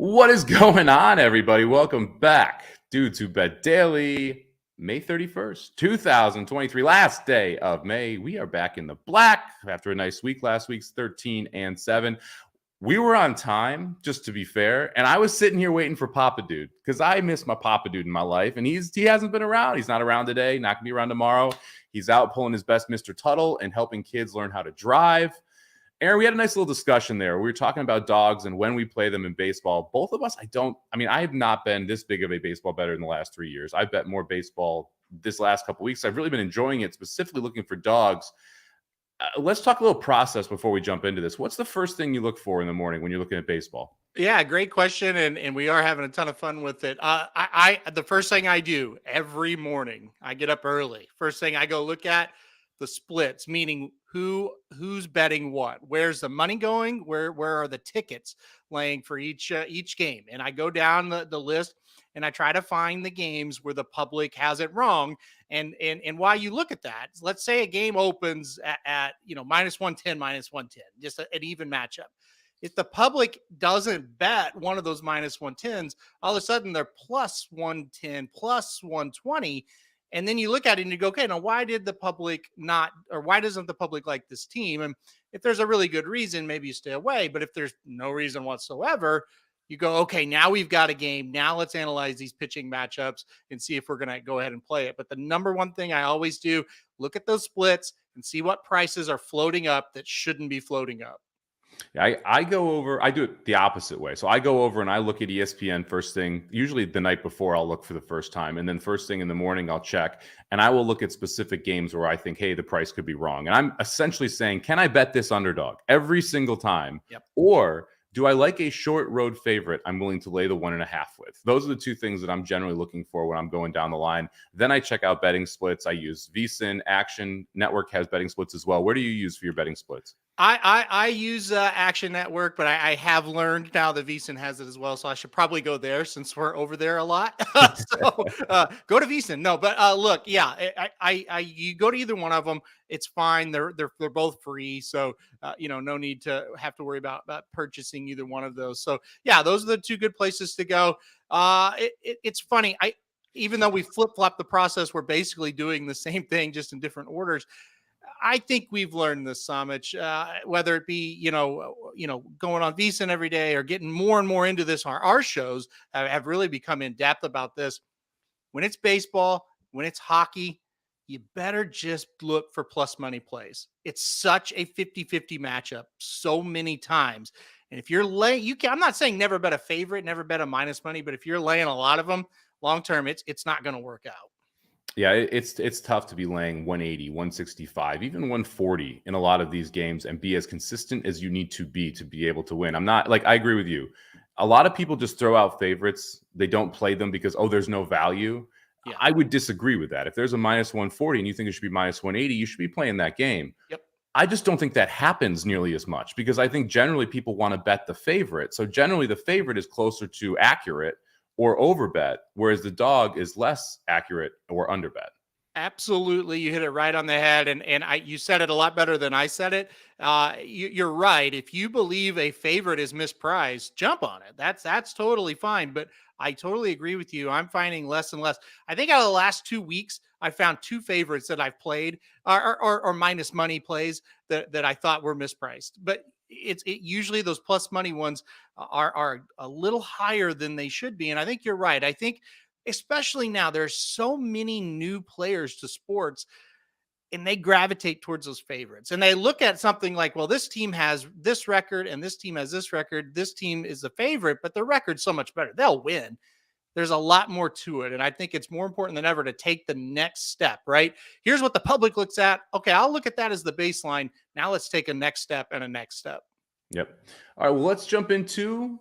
What is going on, everybody? Welcome back, Dudes Who Bet Daily, May 31st, 2023, last day of May. We are back in the black after a nice week. Last week's 13-7. We were on time, just to be fair, and I was sitting here waiting for Papa Dude because I miss my Papa Dude in my life, and he hasn't been around. He's not around today, not going to be around tomorrow. He's out pulling his best Mr. Tuttle and helping kids learn how to drive. Aaron, we had a nice little discussion there. We were talking about dogs and when we play them in baseball. Both of us, I have not been this big of a baseball bettor in the last 3 years. I've bet more baseball this last couple of weeks. I've really been enjoying it, specifically looking for dogs. Let's talk a little process before we jump into this. What's the first thing you look for in the morning when you're looking at baseball? Yeah, great question, and we are having a ton of fun with it. The first thing I do every morning, I get up early. First thing I go look at the splits, meaning who's betting what, where's the money going, where are the tickets laying for each game, and I go down the list and I try to find the games where the public has it wrong. And why you look at that, let's say a game opens at minus 110, just an even matchup. If the public doesn't bet one of those minus 110s, all of a sudden they're plus 110, plus 120. And then you look at it and you go, okay, now why did the public not, or why doesn't the public like this team? And if there's a really good reason, maybe you stay away. But if there's no reason whatsoever, you go, okay, now we've got a game. Now let's analyze these pitching matchups and see if we're going to go ahead and play it. But the number one thing I always do, look at those splits and see what prices are floating up that shouldn't be floating up. Yeah, I do it the opposite way. So I go over and I look at ESPN first thing, usually the night before I'll look for the first time. And then first thing in the morning, I'll check and I will look at specific games where I think, hey, the price could be wrong. And I'm essentially saying, can I bet this underdog every single time? Yep. Or do I like a short road favorite I'm willing to lay the 1.5 with? Those are the two things that I'm generally looking for when I'm going down the line. Then I check out betting splits. I use VSiN. Action Network has betting splits as well. Where do you use for your betting splits? I use Action Network, but I have learned now that VSiN has it as well, so I should probably go there since we're over there a lot. So go to VSiN. No, but look, yeah, you go to either one of them, it's fine. They're both free, so no need to have to worry about purchasing either one of those. So yeah, those are the two good places to go. It's funny. Even though we flip-flop the process, we're basically doing the same thing, just in different orders. I think we've learned this, Somich, whether it be, going on VSiN every day or getting more and more into this. Our shows have really become in depth about this. When it's baseball, when it's hockey, you better just look for plus money plays. It's such a 50-50 matchup so many times. And if you're laying, I'm not saying never bet a favorite, never bet a minus money, but if you're laying a lot of them long-term, it's not going to work out. Yeah, it's tough to be laying 180, 165, even 140 in a lot of these games and be as consistent as you need to be able to win. I agree with you. A lot of people just throw out favorites. They don't play them because, there's no value. Yeah. I would disagree with that. If there's a minus 140 and you think it should be minus 180, you should be playing that game. Yep. I just don't think that happens nearly as much because I think generally people want to bet the favorite. So generally the favorite is closer to accurate or overbet, whereas the dog is less accurate or underbet. Absolutely. You hit it right on the head. And you said it a lot better than I said it. You're right. If you believe a favorite is mispriced, jump on it. That's totally fine. But I totally agree with you. I'm finding less and less. I think out of the last 2 weeks, I found 2 favorites that I've played or minus money plays that I thought were mispriced. But it usually those plus money ones are a little higher than they should be. And I think you're right. I think especially now there's so many new players to sports and they gravitate towards those favorites and they look at something like, well, this team has this record and this team has this record. This team is the favorite, but the record's so much better. They'll win. There's a lot more to it. And I think it's more important than ever to take the next step, right? Here's what the public looks at. Okay, I'll look at that as the baseline. Now let's take a next step and a next step. Yep. All right, well, let's jump into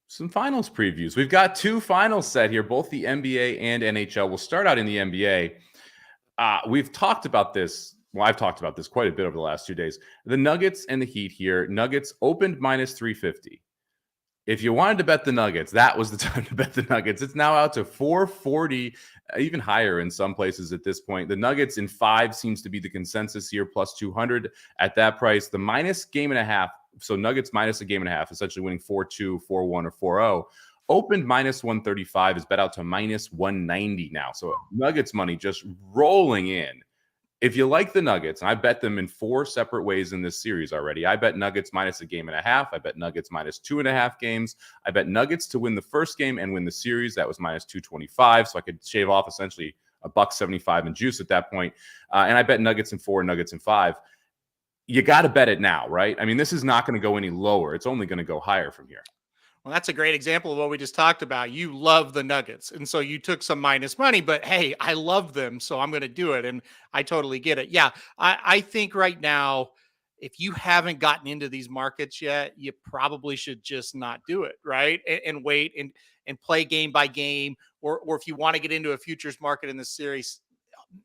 some finals previews. We've got 2 finals set here, both the NBA and NHL. We'll start out in the NBA. We've talked about this. Well, I've talked about this quite a bit over the last 2 days. The Nuggets and the Heat here. Nuggets opened minus 350. If you wanted to bet the Nuggets, that was the time to bet the Nuggets. It's now out to 440, even higher in some places at this point. The Nuggets in 5 seems to be the consensus here, plus 200 at that price. The minus game and a half, so Nuggets minus a game and a half, essentially winning 4-2, 4-1, or 4-0, Opened minus 135, is bet out to minus 190 now. So Nuggets money just rolling in. If you like the Nuggets, and I bet them in 4 separate ways in this series already. I bet Nuggets minus 1.5 games. I bet Nuggets minus 2.5 games. I bet Nuggets to win the first game and win the series. That was minus 225. So I could shave off essentially $1.75 in juice at that point. And I bet Nuggets in 4, Nuggets in 5. You got to bet it now, right? I mean, this is not going to go any lower. It's only going to go higher from here. Well, that's a great example of what we just talked about. You love the Nuggets. And so you took some minus money, but hey, I love them. So I'm going to do it. And I totally get it. Yeah. I think right now, if you haven't gotten into these markets yet, you probably should just not do it. Right. And wait and play game by game. Or if you want to get into a futures market in this series,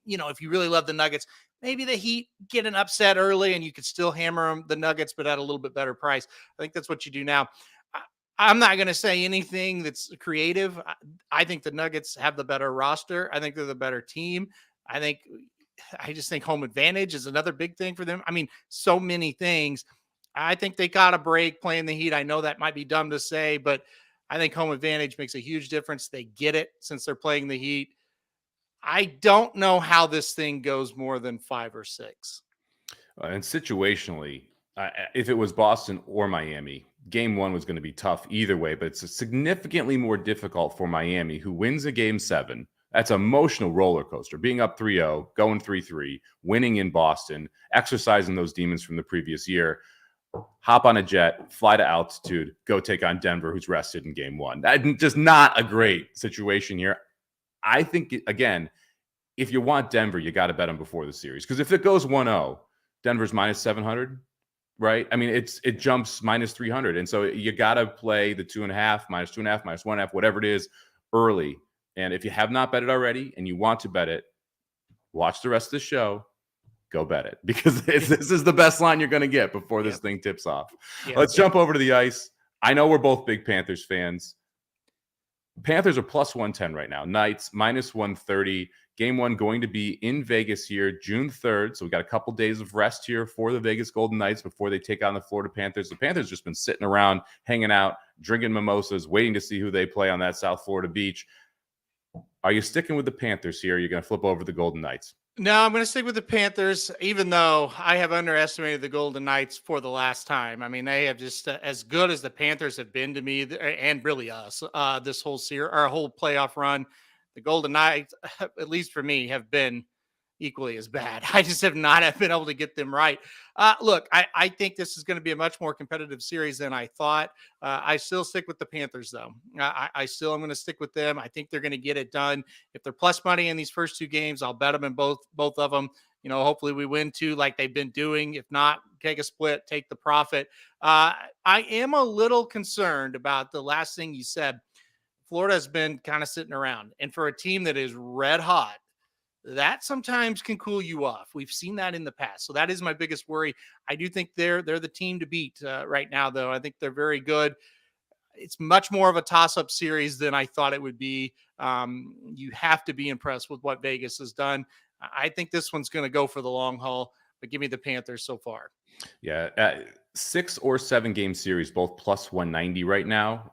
if you really love the Nuggets, maybe the Heat get an upset early and you could still hammer them, the Nuggets, but at a little bit better price. I think that's what you do now. I'm not going to say anything that's creative. I think the Nuggets have the better roster. I think they're the better team. I just think home advantage is another big thing for them. I mean, so many things. I think they got a break playing the Heat. I know that might be dumb to say, but I think home advantage makes a huge difference. They get it since they're playing the Heat. I don't know how this thing goes more than 5 or 6. And situationally, if it was Boston or Miami, game 1 was going to be tough either way, but it's significantly more difficult for Miami, who wins a game 7. That's an emotional roller coaster. Being up 3-0, going 3-3, winning in Boston, exercising those demons from the previous year, hop on a jet, fly to altitude, go take on Denver, who's rested in game 1. That's just not a great situation here. I think, again, if you want Denver, you got to bet them before the series. Because if it goes 1-0, Denver's minus 700, right? I mean, it jumps minus 300. And so you got to play the 2.5, minus 2.5, minus 1.5, whatever it is, early. And if you have not bet it already and you want to bet it, watch the rest of the show. Go bet it. Because this is the best line you're going to get before this thing tips off. Let's jump over to the ice. I know we're both big Panthers fans. Panthers are plus 110 right now. Knights minus 130. Game 1 going to be in Vegas here, June 3rd. So we got a couple days of rest here for the Vegas Golden Knights before they take on the Florida Panthers. The Panthers just been sitting around, hanging out, drinking mimosas, waiting to see who they play on that South Florida beach. Are you sticking with the Panthers here? Or are you going to flip over the Golden Knights? No, I'm going to stick with the Panthers, even though I have underestimated the Golden Knights for the last time. I mean, they have just as good as the Panthers have been to me, and really us, this whole series, our whole playoff run. The Golden Knights, at least for me, have been equally as bad. I just have not been able to get them right. Look, I think this is going to be a much more competitive series than I thought. I still stick with the Panthers, though. I still am going to stick with them. I think they're going to get it done. If they're plus money in these first 2 games, I'll bet them in both of them. Hopefully we win 2 like they've been doing. If not, take a split, take the profit. I am a little concerned about the last thing you said. Florida has been kind of sitting around. And for a team that is red hot, that sometimes can cool you off. We've seen that in the past. So that is my biggest worry. I do think they're the team to beat right now, though. I think they're very good. It's much more of a toss-up series than I thought it would be. You have to be impressed with what Vegas has done. I think this one's going to go for the long haul, but give me the Panthers so far. Yeah, 6 or 7 game series, both plus 190 right now.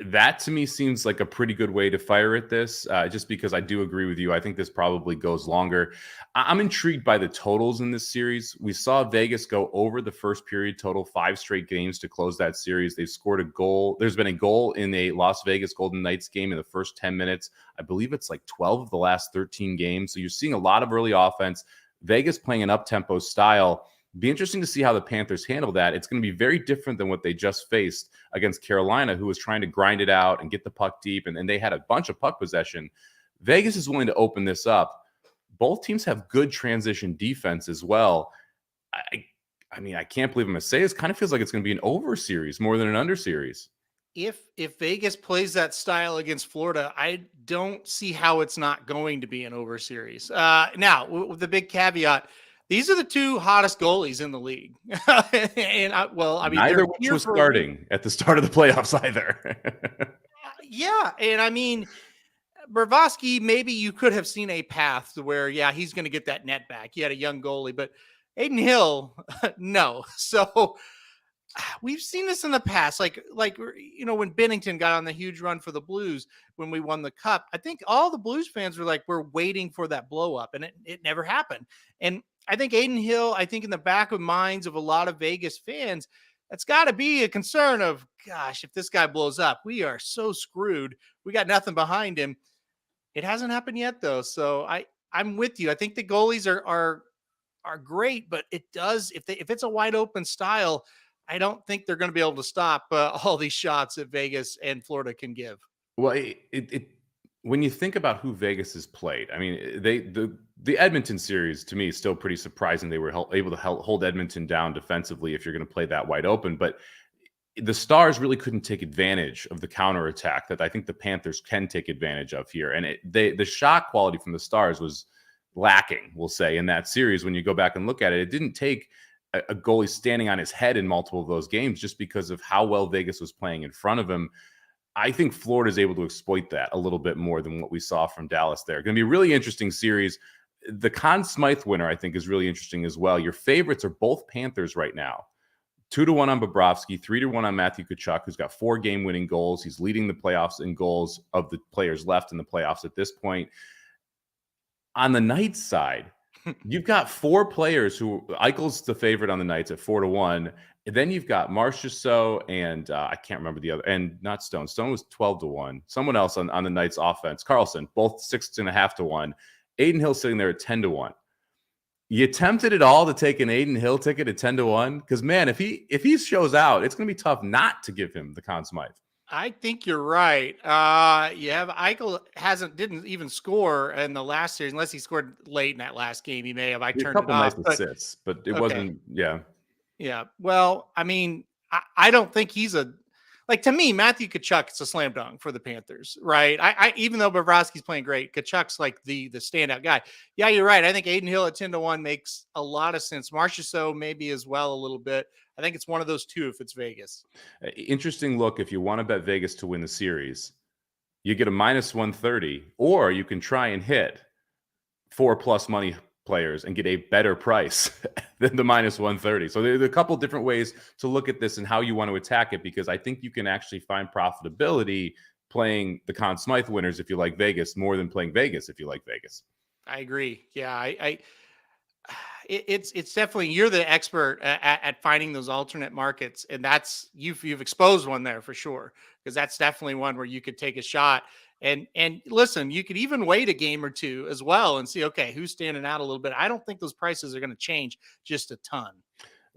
That to me seems like a pretty good way to fire at this, just because I do agree with you. I think this probably goes longer. I'm intrigued by the totals in this series. We saw Vegas go over the first period total 5 straight games to close that series. They've scored a goal. There's been a goal in a Las Vegas Golden Knights game in the first 10 minutes. I believe it's like 12 of the last 13 games. So you're seeing a lot of early offense. Vegas playing an up-tempo style. Be interesting to see how the Panthers handle that. It's going to be very different than what they just faced against Carolina, who was trying to grind it out and get the puck deep, and they had a bunch of puck possession. Vegas is willing to open this up. Both teams have good transition defense as well. I mean, I can't believe I'm going to say this. Kind of feels like it's going to be an over series more than an under series. If Vegas plays that style against Florida, I don't see how it's not going to be an over series. Now, with the big caveat, these are the 2 hottest goalies in the league. And neither which was starting at the start of the playoffs either. Yeah. And I mean, Bravosky, maybe you could have seen a path to where, he's going to get that net back. He had a young goalie, but Aiden Hill, no. So we've seen this in the past, like when Bennington got on the huge run for the Blues when we won the Cup. I think all the Blues fans were like, we're waiting for that blow up, and it never happened. And I think Aiden Hill, I think in the back of minds of a lot of Vegas fans, that's got to be a concern of, gosh, if this guy blows up, we are so screwed. We got nothing behind him. It hasn't happened yet, though. So I'm with you. I think the goalies are great, but it does if it's a wide open style, I don't think they're going to be able to stop all these shots that Vegas and Florida can give. Well, when you think about who Vegas has played, I mean, the Edmonton series to me is still pretty surprising. They were able to hold Edmonton down defensively if you're going to play that wide open, but the Stars really couldn't take advantage of the counterattack that I think the Panthers can take advantage of here. And the shot quality from the Stars was lacking, we'll say, in that series. When you go back and look at it, it didn't take a goalie standing on his head in multiple of those games just because of how well Vegas was playing in front of him. I think Florida is able to exploit that a little bit more than what we saw from Dallas there. Going to be a really interesting series. The Conn Smythe winner, I think, is really interesting as well. Your favorites are both Panthers right now. 2-1 on Bobrovsky, 3-1 on Matthew Tkachuk, who's got 4 game-winning goals. He's leading the playoffs in goals of the players left in the playoffs at this point. On the Knights side, you've got 4 players who Eichel's the favorite on the Knights at 4-1. And then you've got Marchessault and I can't remember the other, and not Stone. Stone was 12-1. Someone else on the Knights offense, Carlson, both 6.5-1. Aiden Hill sitting there at 10-1. You tempted it all to take an Aiden Hill ticket at 10-1? Because man, if he shows out, it's going to be tough not to give him the Conn Smythe. I think you're right. You have Eichel didn't even score in the last series unless he scored late in that last game. He may have. I turned it off. Nice assists, but it wasn't. Yeah. Yeah. Well, I mean, I don't think he's to me, Matthew Tkachuk is a slam dunk for the Panthers, right? I even though Bobrovsky's playing great, Tkachuk's like the standout guy. Yeah, you're right. I think Aiden Hill at 10-1 makes a lot of sense. Marchessault maybe as well a little bit. I think it's one of those two if it's Vegas. Interesting look. If you want to bet Vegas to win the series, you get a -130, or you can try and hit 4+ money players and get a better price than the -130. So there's a couple different ways to look at this and how you want to attack it, because I think you can actually find profitability playing the Conn Smythe winners if you like Vegas more than playing Vegas if you like Vegas. I agree. Yeah, it's definitely, you're the expert at finding those alternate markets, and that's you've exposed one there for sure, because that's definitely one where you could take a shot. And listen, you could even wait a game or two as well and see, okay, who's standing out a little bit. I don't think those prices are going to change just a ton.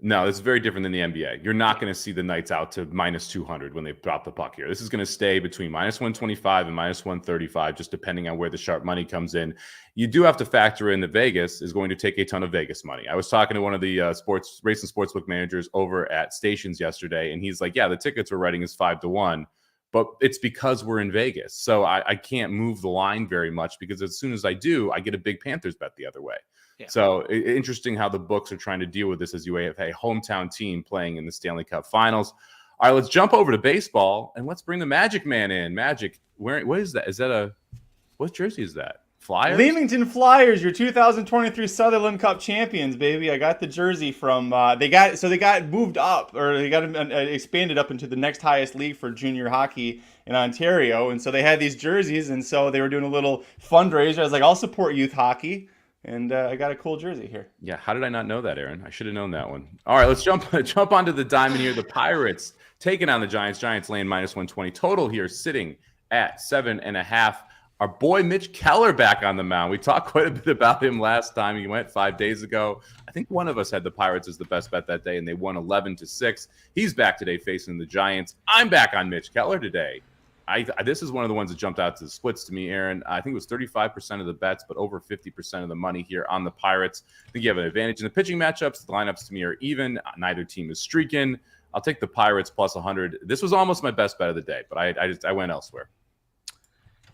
No, it's very different than the NBA. You're not going to see the Knights out to -200 when they drop the puck here. This is going to stay between -125 and -135, just depending on where the sharp money comes in. You do have to factor in that Vegas is going to take a ton of Vegas money. I was talking to one of the race and sportsbook managers over at Stations yesterday, and he's like, yeah, the tickets we're writing is 5-1. But it's because we're in Vegas. So I can't move the line very much, because as soon as I do, I get a big Panthers bet the other way. Yeah. So interesting how the books are trying to deal with this as you have a hometown team playing in the Stanley Cup Finals. All right, let's jump over to baseball, and let's bring the Magic Man in. Magic, what is that? Is that what jersey is that? Flyers? Leamington Flyers, your 2023 Sutherland Cup champions, baby. I got the jersey from they got moved up, or they got expanded up into the next highest league for junior hockey in Ontario, and so they had these jerseys, and so they were doing a little fundraiser. I was like, I'll support youth hockey, and I got a cool jersey here. Yeah, how did I not know that, Aaron? I should have known that one. All right, let's jump onto the diamond here. The Pirates taking on the Giants. Giants laying -120. Total here sitting at 7.5. Our boy Mitch Keller back on the mound. We talked quite a bit about him last time. He went 5 days ago. I think one of us had the Pirates as the best bet that day, and they won 11-6. He's back today facing the Giants. I'm back on Mitch Keller today. This is one of the ones that jumped out to the splits to me, Aaron. I think it was 35% of the bets, but over 50% of the money here on the Pirates. I think you have an advantage in the pitching matchups. The lineups to me are even. Neither team is streaking. I'll take the Pirates plus 100. This was almost my best bet of the day, but I went elsewhere.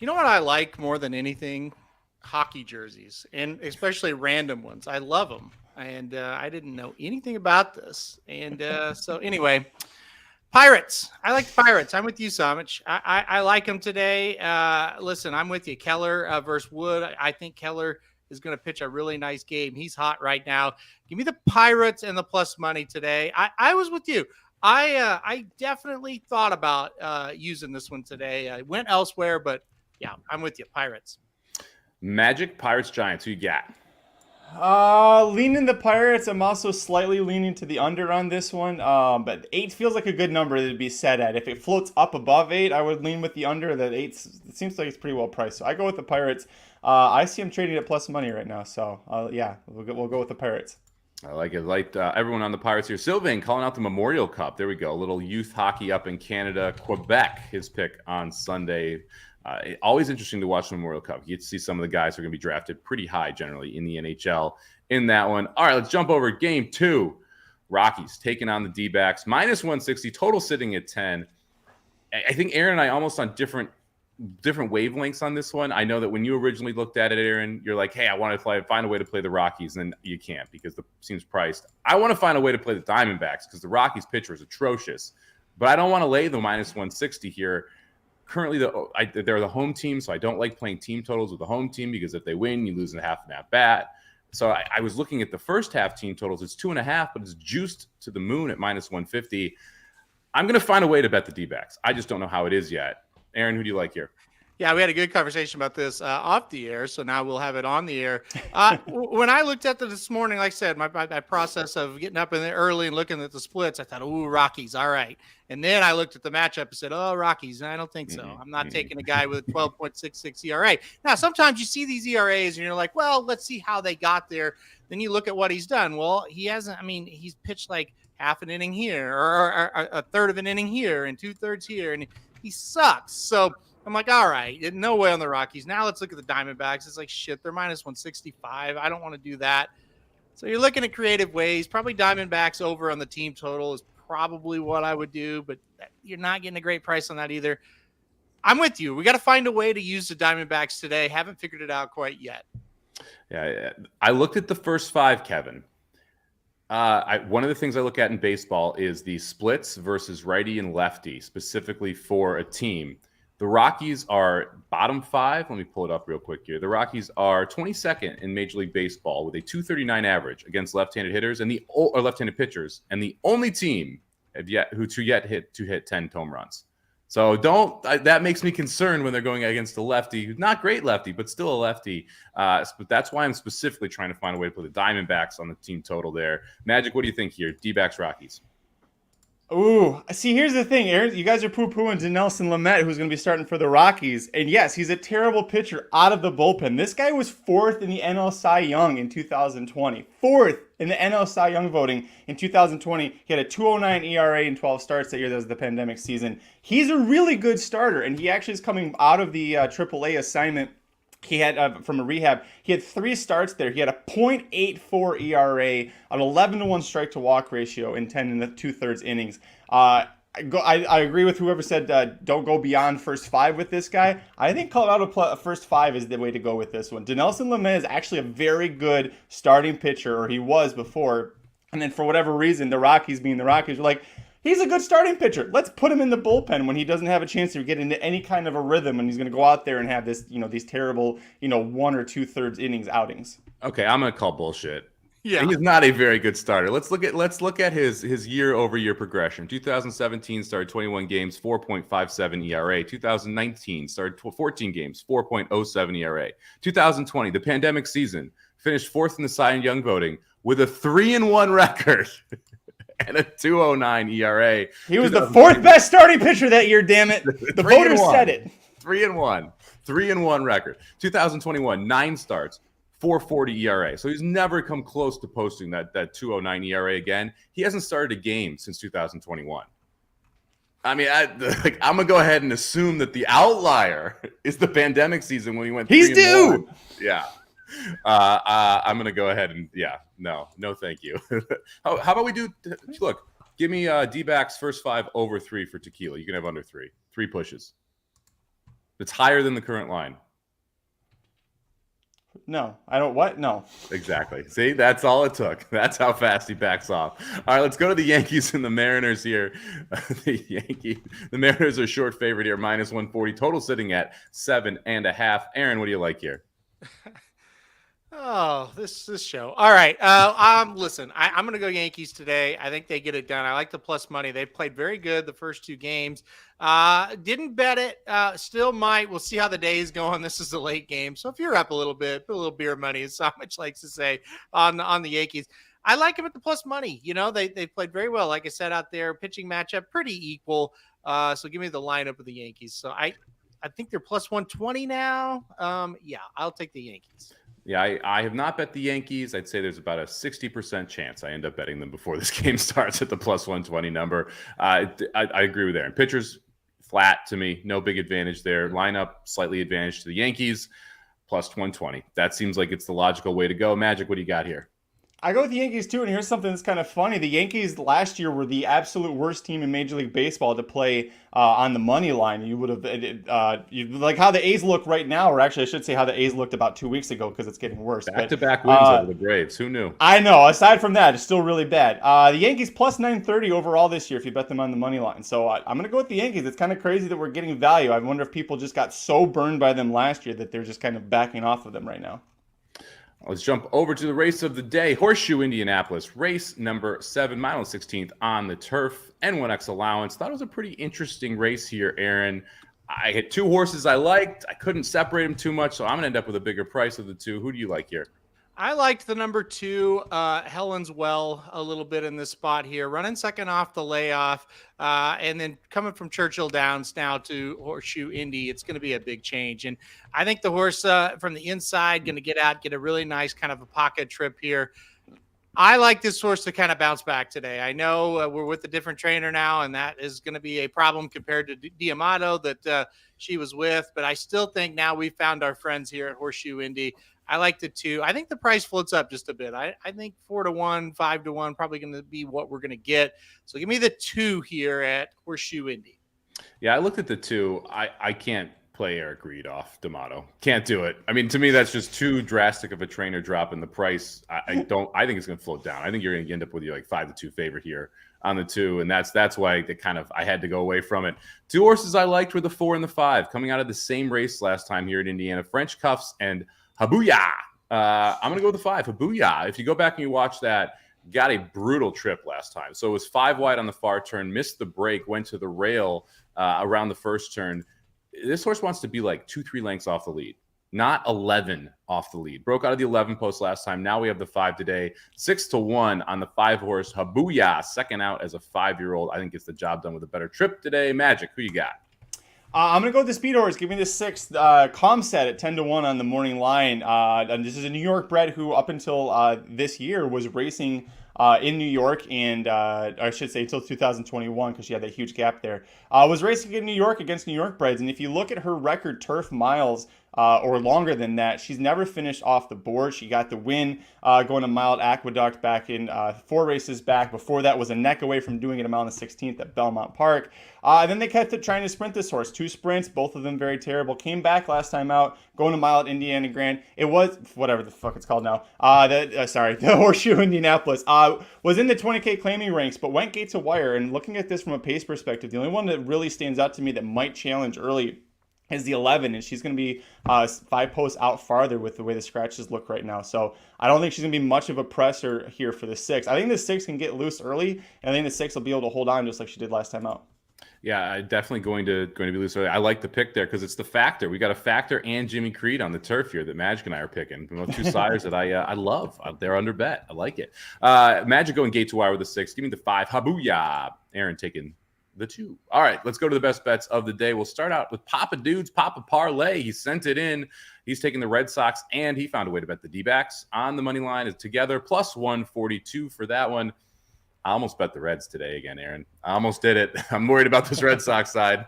You know what I like more than anything? Hockey jerseys, and especially random ones. I love them. And I didn't know anything about this. And so anyway, Pirates. I like the Pirates. I'm with you, Somich. I like them today. Listen, I'm with you. Keller versus Wood. I think Keller is going to pitch a really nice game. He's hot right now. Give me the Pirates and the plus money today. I was with you. I definitely thought about using this one today. I went elsewhere, but yeah, I'm with you. Pirates. Magic, Pirates, Giants. Who you got? Leaning the Pirates. I'm also slightly leaning to the under on this one. But 8 feels like a good number to be set at. If it floats up above 8, I would lean with the under. That 8 it seems like it's pretty well priced. So I go with the Pirates. I see them trading at plus money right now. So yeah, we'll go with the Pirates. I like it. Like everyone on the Pirates here. Sylvain calling out the Memorial Cup. There we go. A little youth hockey up in Canada. Quebec, his pick on Sunday. Always interesting to watch the Memorial Cup. You get to see some of the guys who are going to be drafted pretty high generally in the NHL in that one. All right, let's jump over game 2. Rockies taking on the D-backs. Minus 160, total sitting at 10. I think Aaron and I almost on different wavelengths on this one. I know that when you originally looked at it, Aaron, you're like, hey, I want to find a way to play the Rockies, and then you can't because the team's priced. I want to find a way to play the Diamondbacks because the Rockies pitcher is atrocious, but I don't want to lay the minus 160 here. Currently, they're the home team, so I don't like playing team totals with the home team because if they win, you lose in a half and at bat. So I was looking at the first half team totals. It's 2.5, but it's juiced to the moon at minus 150. I'm going to find a way to bet the D-backs. I just don't know how it is yet. Aaron, who do you like here? Yeah, we had a good conversation about this off the air, so now we'll have it on the air. When I looked at this morning, like I said, my process of getting up in there early and looking at the splits, I thought, ooh, Rockies, all right. And then I looked at the matchup and said, oh, Rockies, I don't think so. I'm not taking a guy with a 12.66 ERA. Now, sometimes you see these ERAs and you're like, well, let's see how they got there. Then you look at what he's done. Well, he hasn't. I mean, he's pitched like half an inning here or a third of an inning here and 2/3 here, and he sucks. So I'm like, all right, no way on the Rockies. Now let's look at the Diamondbacks. It's like, shit, they're minus 165. I don't want to do that. So you're looking at creative ways. Probably Diamondbacks over on the team total is probably what I would do, but you're not getting a great price on that either. I'm with you. We got to find a way to use the Diamondbacks today. Haven't figured it out quite yet. Yeah, I looked at the first 5, Kevin. One of the things I look at in baseball is the splits versus righty and lefty, specifically for a team. The Rockies are bottom 5. Let me pull it up real quick here. The Rockies are 22nd in Major League Baseball with a 239 average against left-handed hitters or left-handed pitchers, and the only team to hit 10 home runs. So that makes me concerned when they're going against a lefty who's not great lefty, but still a lefty. But that's why I'm specifically trying to find a way to put the Diamondbacks on the team total there. Magic, what do you think here? D-backs, Rockies. Ooh, see, here's the thing, Aaron. You guys are poo-pooing Dinelson Lamet, who's going to be starting for the Rockies. And yes, he's a terrible pitcher out of the bullpen. This guy was 4th in the NL Cy Young in 2020. 4th in the NL Cy Young voting in 2020. He had a 2.09 ERA in 12 starts that year. That was the pandemic season. He's a really good starter, and he actually is coming out of the AAA assignment. He had from a rehab. He had 3 starts there. He had a .84 ERA, an 11-to-1 strike-to-walk ratio in 10 2/3 innings. I agree with whoever said don't go beyond first 5 with this guy. I think Colorado first 5 is the way to go with this one. Dinelson Lamet is actually a very good starting pitcher, or he was before. And then for whatever reason, the Rockies being the Rockies, were like, he's a good starting pitcher. Let's put him in the bullpen when he doesn't have a chance to get into any kind of a rhythm, and he's going to go out there and have this, these terrible, 1 or 2/3 innings outings. Okay, I'm going to call bullshit. Yeah, he's not a very good starter. Let's look at his year-over-year progression. 2017 started 21 games, 4.57 ERA. 2019 started 14 games, 4.07 ERA. 2020, the pandemic season, finished 4th in the Cy Young voting with a 3-1 record. And a 2.09 ERA. He was the 4th best starting pitcher that year, damn it. The voters said it. 3-1. 3-1 record. 2021, 9 starts, 4.40 ERA. So he's never come close to posting that 2.09 ERA again. He hasn't started a game since 2021. I mean, I'm going to go ahead and assume that the outlier is the pandemic season when he went 3-1. He's due. Yeah. I'm going to go ahead and, no, thank you. How about we do, look, give me D-backs first 5 over 3 for tequila. You can have under 3 pushes. It's higher than the current line. No, I don't. What? No. Exactly. See, that's all it took. That's how fast he backs off. All right, let's go to the Yankees and the Mariners here. The Mariners are short favorite here, minus 140. Total sitting at 7.5. Aaron, what do you like here? Oh, this show. All right. Listen, I'm going to go Yankees today. I think they get it done. I like the plus money. They played very good the first two games. Didn't bet it. Still might. We'll see how the day is going. This is a late game, so if you're up a little bit, put a little beer money, as Somich likes to say, on the Yankees. I like them at the plus money. You know, they played very well. Like I said out there, pitching matchup pretty equal. So give me the lineup of the Yankees. So I think they're plus 120 now. Yeah, I'll take the Yankees. Yeah, I have not bet the Yankees. I'd say there's about a 60% chance I end up betting them before this game starts at the plus 120 number. I agree with Aaron. Pitchers, flat to me. No big advantage there. Lineup, slightly advantage to the Yankees, plus 120. That seems like it's the logical way to go. Magic, what do you got here? I go with the Yankees too, and here's something that's kind of funny. The Yankees last year were the absolute worst team in Major League Baseball to play on the money line. You would have, like how the A's look right now, or actually I should say how the A's looked about 2 weeks ago because it's getting worse. Back-to-back wins over the Braves. Who knew? I know. Aside from that, it's still really bad. The Yankees plus 930 overall this year if you bet them on the money line. So I'm going to go with the Yankees. It's kind of crazy that we're getting value. I wonder if people just got so burned by them last year that they're just kind of backing off of them right now. Let's jump over to the race of the day. Horseshoe Indianapolis, race number 7, mile and 16th on the turf. N1X allowance. Thought it was a pretty interesting race here, Aaron. I hit 2 horses I liked. I couldn't separate them too much, so I'm going to end up with a bigger price of the 2. Who do you like here? I liked the number 2, Helen's Well, a little bit in this spot here, running second off the layoff, and then coming from Churchill Downs now to Horseshoe Indy. It's going to be a big change, and I think the horse from the inside going to get out, get a really nice kind of a pocket trip here. I like this horse to kind of bounce back today. I know we're with a different trainer now, and that is going to be a problem compared to D'Amato that she was with, but I still think now we found our friends here at Horseshoe Indy. I like the 2. I think the price floats up just a bit. I think 4-1, 5-1, probably going to be what we're going to get. So give me the 2 here at Horseshoe Indy. Yeah, I looked at the 2. I can't play Eric Reed off D'Amato. Can't do it. I mean, to me, that's just too drastic of a trainer drop in the price. I think it's going to float down. I think you're going to end up with you like 5-2 favorite here on the 2, and that's why I had to go away from it. 2 horses I liked were the 4 and the 5, coming out of the same race last time here at Indiana. French Cuffs and Habuya. I'm going to go with the 5. Habuya. If you go back and you watch that, got a brutal trip last time. So it was 5 wide on the far turn, missed the break, went to the rail around the first turn. This horse wants to be like 2-3 lengths off the lead, not 11 off the lead. Broke out of the 11 post last time. Now we have the 5 today. 6-1 on the 5 horse. Habuya, second out as a 5-year-old. I think gets the job done with a better trip today. Magic, who you got? I'm going to go with the speed horse. Give me the 6th. Comset at 10-1 on the morning line. And this is a New York bred who up until this year was racing in New York, and I should say until 2021 because she had that huge gap there. Was racing in New York against New York breds, and if you look at her record turf miles or longer than that, she's never finished off the board. She got the win going to Mile at Aqueduct back in 4 races back. Before that was a neck away from doing it a mile and 16th at Belmont Park. Then they kept trying to sprint this horse. 2 sprints, both of them very terrible. Came back last time out, going to Mile at Indiana Grand. It was, whatever the fuck it's called now. The Horseshoe Indianapolis. Was in the 20K claiming ranks, but went gate to wire. And looking at this from a pace perspective, the only one that really stands out to me that might challenge early is the 11, and she's going to be 5 posts out farther with the way the scratches look right now. So I don't think she's going to be much of a presser here for the 6. I think the 6 can get loose early, and I think the 6 will be able to hold on just like she did last time out. Yeah, definitely going to be loose early. I like the pick there because it's the factor. We got a factor and Jimmy Creed on the turf here that Magic and I are picking. 2 sires that I love. They're under bet. I like it. Magic going gate to wire with the 6. Give me the 5. Habuya. Aaron taking the 2. All right, let's go to the best bets of the day. We'll start out with Papa Dude's Papa Parlay. He sent it in. He's taking the Red Sox, and he found a way to bet the D-backs on the money line together. Plus 142 for that one. I almost bet the Reds today again, Aaron. I almost did it. I'm worried about this Red Sox side.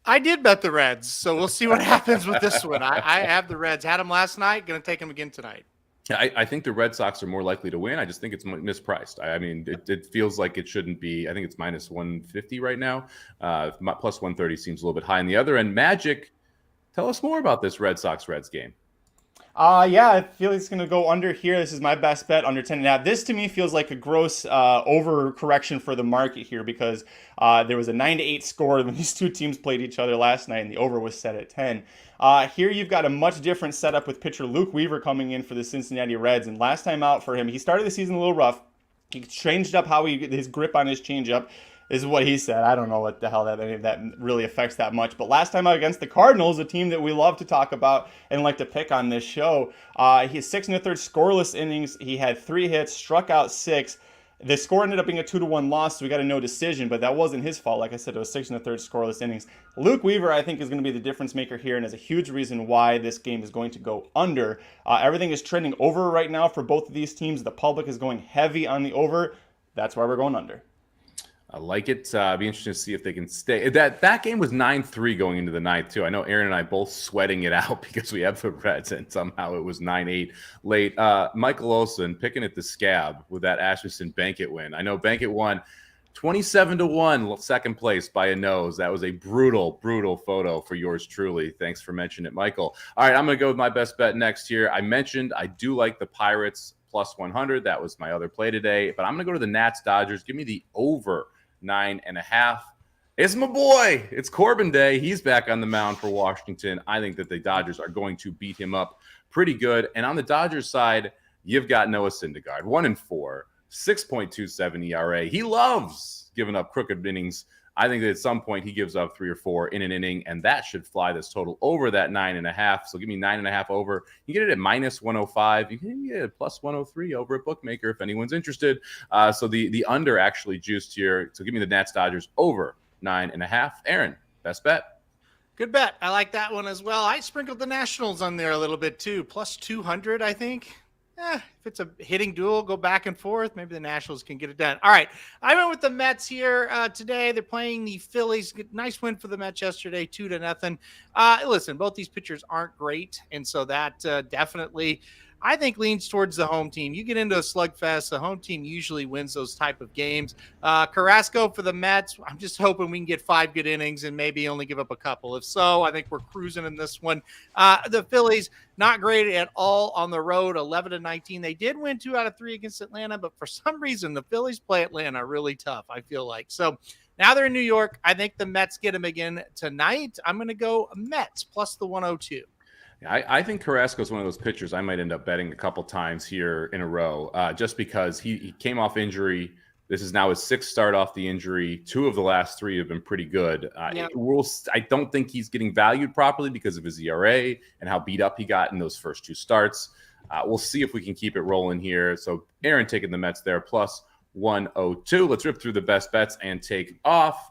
I did bet the Reds, so we'll see what happens with this one. I have the Reds. Had them last night. Going to take them again tonight. I think the Red Sox are more likely to win. I just think it's mispriced. I mean, it feels like it shouldn't be. I think it's minus 150 right now. Plus 130 seems a little bit high. On the other end, Magic, tell us more about this Red Sox-Reds game. Yeah, I feel it's going to go under here. This is my best bet, under 10.5. This to me feels like a gross overcorrection for the market here because there was a 9-8 score when these two teams played each other last night, and the over was set at 10. Here you've got a much different setup with pitcher Luke Weaver coming in for the Cincinnati Reds, and last time out for him, he started the season a little rough. He changed up his grip on his changeup. This is what he said. I don't know what the hell any of that really affects that much. But last time out against the Cardinals, a team that we love to talk about and like to pick on this show, he 6 1/3 scoreless innings. He had 3 hits, struck out 6. The score ended up being a 2-1 loss, so we got a no decision, but that wasn't his fault. Like I said, it was 6 1/3 scoreless innings. Luke Weaver, I think, is going to be the difference maker here and is a huge reason why this game is going to go under. Everything is trending over right now for both of these teams. The public is going heavy on the over. That's why we're going under. I like it. Be interesting to see if they can stay. That game was 9-3 going into the ninth, too. I know Aaron and I both sweating it out because we have the Reds, and somehow it was 9-8 late. Michael Olson picking at the scab with that Asherson Bankett win. I know Bankett won 27-1, second place by a nose. That was a brutal, brutal photo for yours truly. Thanks for mentioning it, Michael. All right, I'm going to go with my best bet next here. I mentioned I do like the Pirates plus 100. That was my other play today, but I'm going to go to the Nats Dodgers. Give me the over 9.5. It's my boy. It's Corbin Day. He's back on the mound for Washington. I think that the Dodgers are going to beat him up pretty good. And on the Dodgers side, you've got Noah Syndergaard, 1-4, 6.27 ERA. He loves giving up crooked innings. I think that at some point he gives up 3 or 4 in an inning, and that should fly this total over that 9.5. So give me 9.5 over. You get it at minus 105. You can get it plus 103 over at Bookmaker if anyone's interested. So the under actually juiced here. So give me the Nats Dodgers over 9.5. Aaron, best bet. Good bet. I like that one as well. I sprinkled the Nationals on there a little bit too. Plus 200, I think. If it's a hitting duel, go back and forth. Maybe the Nationals can get it done. All right. I went with the Mets here today. They're playing the Phillies. Nice win for the Mets yesterday, 2-0. Listen, both these pitchers aren't great. And so that definitely, I think, leans towards the home team. You get into a slugfest, the home team usually wins those type of games. Carrasco for the Mets, I'm just hoping we can get 5 good innings and maybe only give up a couple. If so, I think we're cruising in this one. The Phillies, not great at all on the road, 11-19. They did win 2 out of 3 against Atlanta, but for some reason, the Phillies play Atlanta really tough, I feel like. So now they're in New York. I think the Mets get them again tonight. I'm going to go Mets plus the 102. I think Carrasco is one of those pitchers I might end up betting a couple times here in a row, just because he came off injury. This is now his 6th start off the injury. 2 of the last 3 have been pretty good. I don't think he's getting valued properly because of his ERA and how beat up he got in those first 2 starts. We'll see if we can keep it rolling here. So Aaron taking the Mets there, plus 102. Let's rip through the best bets and take off.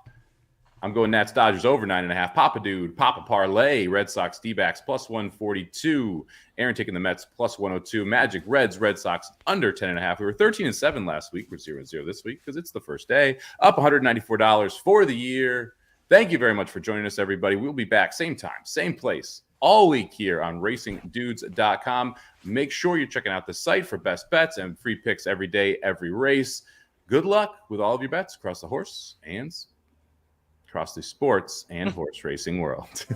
I'm going Nats Dodgers over 9.5. Papa Dude, Papa Parlay, Red Sox D-backs plus 142. Aaron taking the Mets plus 102. Magic Reds, Red Sox under 10.5. We were 13-7 last week. We're 0-0 this week because it's the first day. Up $194 for the year. Thank you very much for joining us, everybody. We'll be back same time, same place all week here on racingdudes.com. Make sure you're checking out the site for best bets and free picks every day, every race. Good luck with all of your bets across the horse and across the sports and horse racing world.